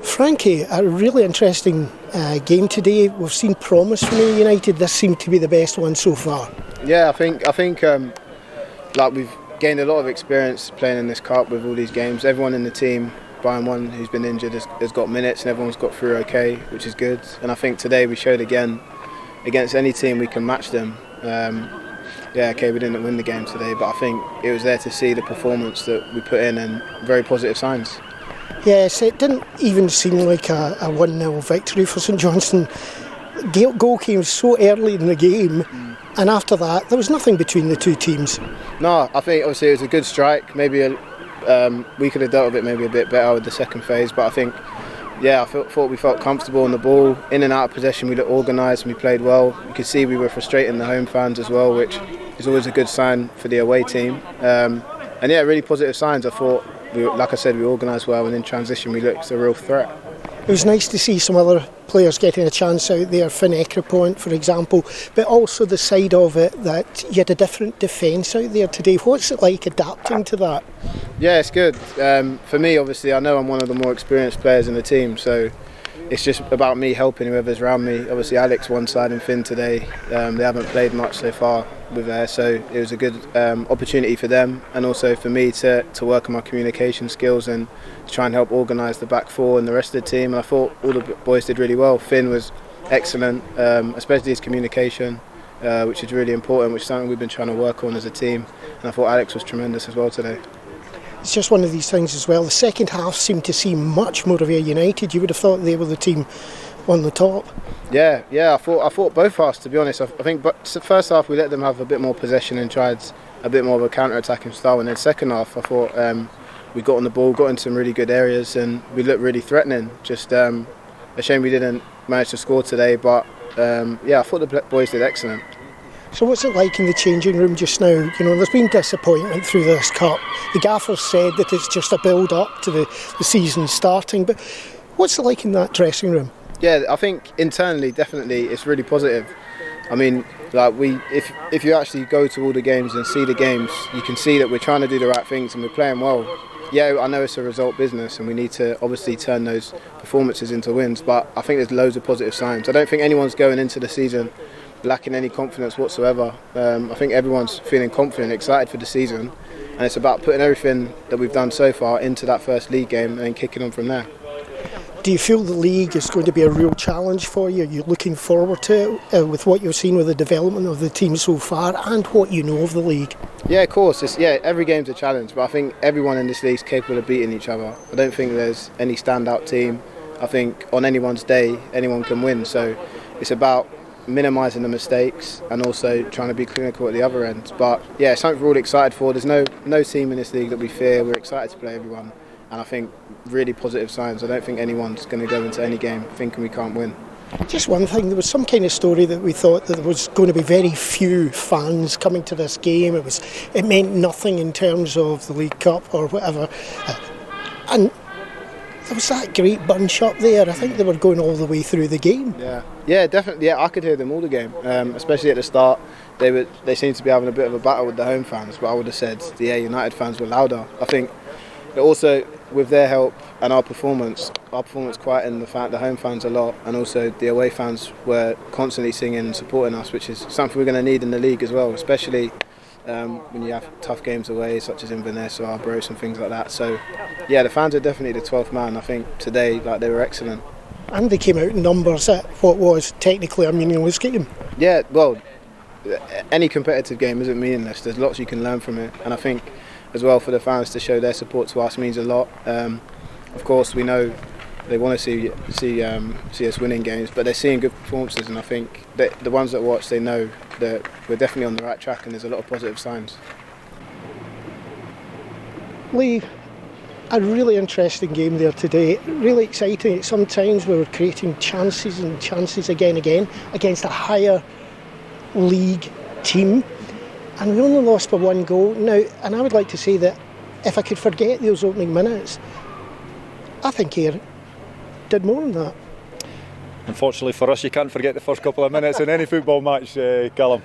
Frankie, a really interesting game today. We've seen promise from United. This seemed to be the best one so far. Yeah, I think like we've gained a lot of experience playing in this cup with all these games. Everyone in the team, barring one who's been injured, has got minutes, and everyone's got through okay, which is good. And I think today we showed again, against any team we can match them. Yeah, okay, we didn't win the game today, but I think it was there to see the performance that we put in and very positive signs. Yes, it didn't even seem like a 1-0 victory for St Johnstone. Goal came so early in the game, and after that there was nothing between the two teams. No, I think obviously it was a good strike. Maybe we could have dealt with it maybe a bit better with the second phase, but I think, yeah, I thought we felt comfortable on the ball, in and out of possession. We looked organised and we played well. You could see we were frustrating the home fans as well, which is always a good sign for the away team. And yeah, really positive signs. I thought, like I said, we organised well, and in transition we looked a real threat. It was nice to see some other players getting a chance out there, Finn Ekrapoint for example, but also the side of it that you had a different defence out there today. What's it like adapting to that? Yeah, it's good. For me, obviously, I know I'm one of the more experienced players in the team, so it's just about me helping whoever's around me. Obviously, Alex one side and Finn today. They haven't played much so far with there, so it was a good opportunity for them, and also for me to work on my communication skills and to try and help organise the back four and the rest of the team. And I thought all the boys did really well. Finn was excellent, especially his communication, which is really important, which is something we've been trying to work on as a team. And I thought Alex was tremendous as well today. It's just one of these things as well. The second half seemed to see much more of a United. You would have thought they were the team on the top. Yeah. I thought both halves, to be honest. I think, but the first half we let them have a bit more possession and tried a bit more of a counter-attacking style. And then second half, I thought we got on the ball, got in some really good areas, and we looked really threatening. Just a shame we didn't manage to score today. But yeah, I thought the boys did excellent. So what's it like in the changing room just now? You know, there's been disappointment through this cup. The gaffer said that it's just a build-up to the season starting, but what's it like in that dressing room? Yeah, I think internally, definitely, it's really positive. I mean, like if you actually go to all the games and see the games, you can see that we're trying to do the right things and we're playing well. Yeah, I know it's a result business and we need to obviously turn those performances into wins, but I think there's loads of positive signs. I don't think anyone's going into the season lacking any confidence whatsoever. I think everyone's feeling confident, excited for the season, and it's about putting everything that we've done so far into that first league game and then kicking on from there. Do you feel the league is going to be a real challenge for you? Are you looking forward to it with what you've seen with the development of the team so far and what you know of the league? Yeah, of course. Every game's a challenge, but I think everyone in this league is capable of beating each other. I don't think there's any standout team. I think on anyone's day, anyone can win. So it's about minimising the mistakes and also trying to be clinical at the other end. But yeah, it's something we're all excited for. There's no team in this league that we fear. We're excited to play everyone, and I think really positive signs. I don't think anyone's going to go into any game thinking we can't win. Just one thing, there was some kind of story that we thought that there was going to be very few fans coming to this game. It meant nothing in terms of the League Cup or whatever, and there was that great bunch up there. I think they were going all the way through the game. Yeah, definitely. Yeah, I could hear them all the game, especially at the start. They seemed to be having a bit of a battle with the home fans, but I would have said the United fans were louder. I think also with their help and our performance quietened the fact the home fans a lot, and also the away fans were constantly singing and supporting us, which is something we're going to need in the league as well, especially when you have tough games away, such as Inverness or Arbroath and things like that. So yeah, the fans are definitely the 12th man. I think today, they were excellent. And they came out in numbers at what was technically a meaningless game. Yeah, well, any competitive game isn't meaningless. There's lots you can learn from it, and I think as well for the fans to show their support to us means a lot. Of course, we know they want to see us winning games, but they're seeing good performances, and I think that the ones that watch, they know that we're definitely on the right track and there's a lot of positive signs. Lee, a really interesting game there today, really exciting. Sometimes we were creating chances and chances again against a higher league team, and we only lost by one goal. Now, and I would like to say that if I could forget those opening minutes, I think Ayr did more than that. Unfortunately for us, you can't forget the first couple of minutes in any football match, Callum.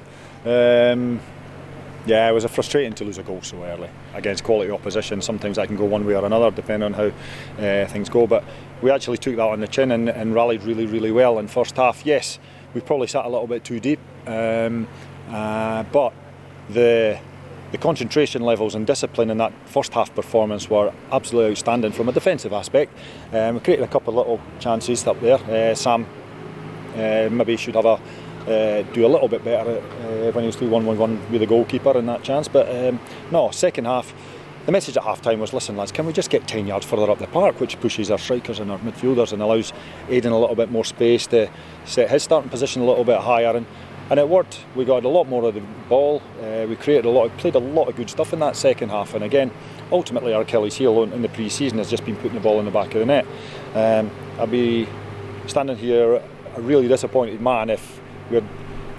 Yeah, it was frustrating to lose a goal so early against quality opposition. Sometimes that can go one way or another depending on how things go, but we actually took that on the chin and rallied really, really well in first half. Yes, we probably sat a little bit too deep, but the concentration levels and discipline in that first half performance were absolutely outstanding from a defensive aspect. We created a couple of little chances up there. Sam maybe should have do a little bit better when he was 3-1-1 with the goalkeeper in that chance, but no, second half, the message at half time was, listen lads, can we just get 10 yards further up the park, which pushes our strikers and our midfielders and allows Aidan a little bit more space to set his starting position a little bit higher, and it worked. We got a lot more of the ball, we played a lot of good stuff in that second half, and again, ultimately our Achilles heel in the pre-season has just been putting the ball in the back of the net. I'd be standing here a really disappointed man if we had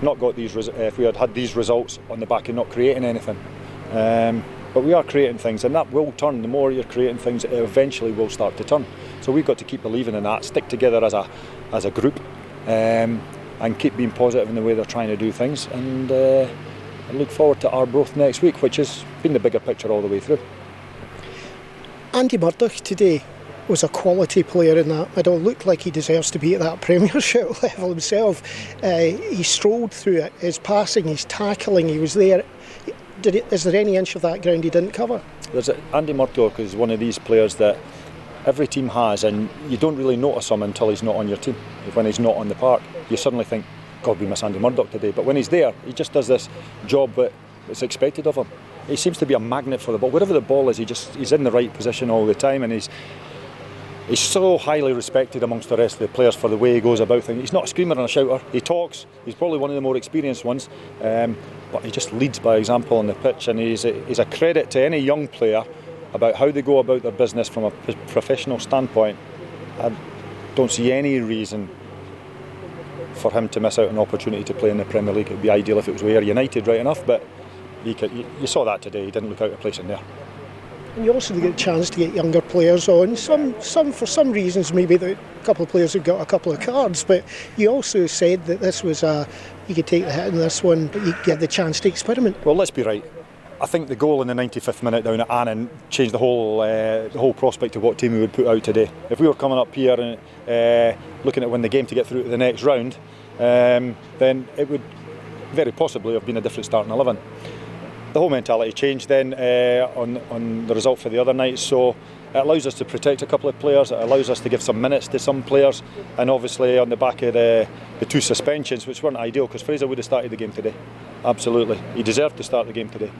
not got if we had these results on the back of not creating anything. But we are creating things, and that will turn. The more you're creating things, it eventually will start to turn. So we've got to keep believing in that, stick together as a group, and keep being positive in the way they're trying to do things. And I look forward to Arbroath next week, which has been the bigger picture all the way through. Andy Murdoch today was a quality player in that. I don't look like he deserves to be at that Premiership level himself. He strolled through it, his passing, his tackling, he was there. Is there any inch of that ground he didn't cover? Andy Murdoch is one of these players that every team has, and you don't really notice him until he's not on your team. When he's not on the park, you suddenly think, God, we miss Andy Murdoch today. But when he's there, he just does this job that's expected of him. He seems to be a magnet for the ball. Wherever the ball is, he's in the right position all the time, and he's so highly respected amongst the rest of the players for the way he goes about things. He's not a screamer and a shouter. He talks. He's probably one of the more experienced ones, but he just leads by example on the pitch, and he's a credit to any young player about how they go about their business from a professional standpoint. I don't see any reason for him to miss out on an opportunity to play in the Premier League. It would be ideal if it was Ayr United, right enough, but you saw that today. He didn't look out of place in there. And you also get a chance to get younger players on. Some for some reasons, maybe a couple of players have got a couple of cards, but you also said that this was you could take the hit in this one, but you get the chance to experiment. Well, let's be right. I think the goal in the 95th minute down at Annan changed the whole prospect of what team we would put out today. If we were coming up here and looking at win the game to get through to the next round, then it would very possibly have been a different starting 11. The whole mentality changed then on the result for the other night, so it allows us to protect a couple of players, it allows us to give some minutes to some players, and obviously on the back of the two suspensions, which weren't ideal because Fraser would have started the game today, absolutely, he deserved to start the game today,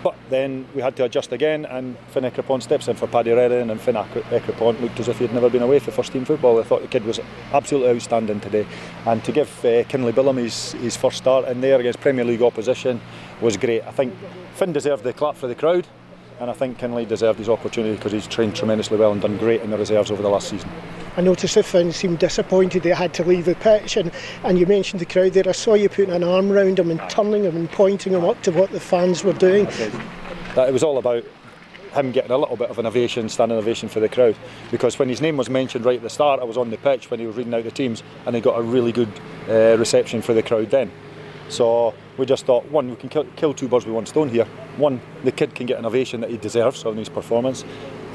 but then we had to adjust again, and Finn Ekrapon steps in for Paddy Redding, and Finn Ekrapon looked as if he'd never been away for first team football. I thought the kid was absolutely outstanding today, and to give Kinley Bullen his first start in there against Premier League opposition was great. I think Finn deserved the clap for the crowd, and I think Kinley deserved his opportunity because he's trained tremendously well and done great in the reserves over the last season. I noticed that Finn seemed disappointed that he had to leave the pitch, and you mentioned the crowd there. I saw you putting an arm round him and turning him and pointing him up to what the fans were doing. That it was all about him getting a little bit of an ovation, standing ovation for the crowd, because when his name was mentioned right at the start, I was on the pitch when he was reading out the teams, and he got a really good reception for the crowd then. So we just thought, one, we can kill two birds with one stone here. One, the kid can get an ovation that he deserves on his performance,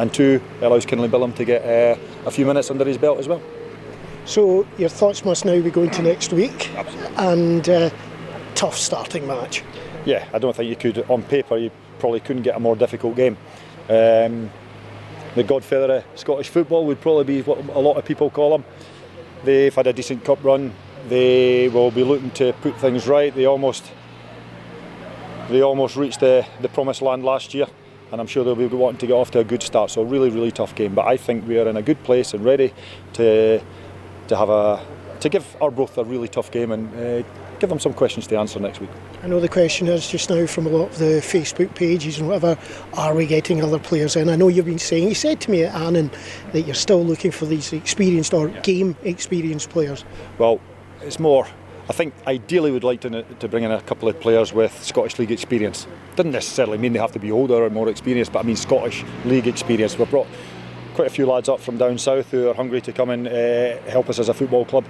and two, it allows Kinley Bullen to get a few minutes under his belt as well. So your thoughts must now be going to next week. Absolutely. And tough starting match. Yeah, I don't think you could, on paper, you probably couldn't get a more difficult game. The godfather of Scottish football would probably be what a lot of people call him. They've had a decent cup run. They will be looking to put things right. They almost reached the promised land last year, and I'm sure they'll be wanting to get off to a good start. So really, really tough game. But I think we are in a good place and ready to give Arbroath a really tough game and give them some questions to answer next week. I know the question is just now from a lot of the Facebook pages and whatever, are we getting other players in? I know you've been saying, you said to me at Annan that you're still looking for these experienced or game experienced players. Well, it's more, I think ideally we'd like to bring in a couple of players with Scottish League experience. Doesn't necessarily mean they have to be older or more experienced, but I mean Scottish League experience. We've brought quite a few lads up from down south who are hungry to come and help us as a football club,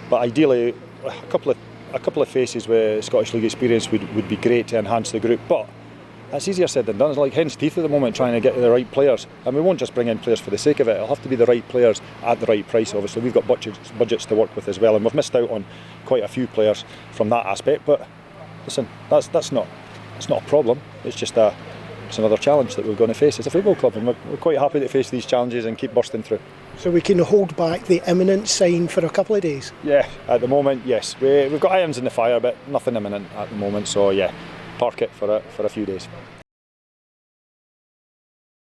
but ideally a couple of a couple of faces with Scottish League experience would be great to enhance the group, but that's easier said than done. It's like hen's teeth at the moment trying to get the right players, and we won't just bring in players for the sake of it. It'll have to be the right players at the right price. Obviously we've got budgets to work with as well, and we've missed out on quite a few players from that aspect, but listen, that's not a problem. It's just it's another challenge that we're going to face as a football club, and we're quite happy to face these challenges and keep bursting through. So we can hold back the imminent sign for a couple of days? Yeah, at the moment, yes. We've got irons in the fire, but nothing imminent at the moment, so yeah, park it for a few days.